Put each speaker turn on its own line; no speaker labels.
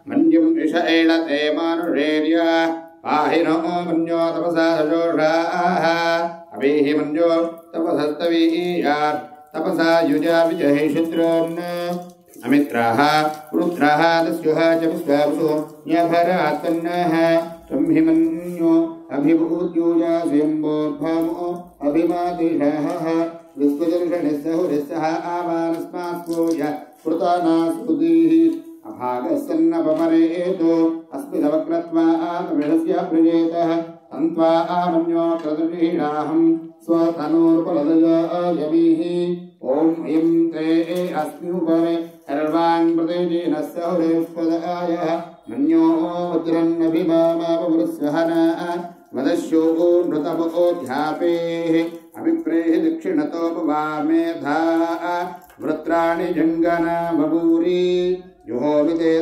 मन्युं ऋष एळते मानुषेर्य पाहि नो मन्यो तपसा सजोषाः अभिः मन्यो तपसस्तवीयात् तपसा युजा विजहे शत्रून् अमित्राः रुद्राः दस्युः च विश्वावसु न्यभरात्पन्नः त्वं हि मन्यो अभिभूत्यूजास्यम्बोद्भामो अभिमातिषः विश्वदर्शनिस्सहुरिस्सः आवानस्मात्पूज कृतानास्पुतिः अभागस्सन्नपमरेतो अस्मिदवक्रत्वात्मविषस्य प्रजेतः तन्त्वा आमन्यो क्रतुषीणाहं स्वतनूर्पलदयायमीः ॐ इं ते अस्म्युपरे सर्वान् प्रतेजेन सहुरेष्पदायः मन्यो वज्रन्नभिमामापवृस्वहना वदस्यो नृतपोऽध्यापेः अभिप्रेः दक्षिणतोपवामेधा वृत्राणि जङ्गना बभूरि जुहोमिते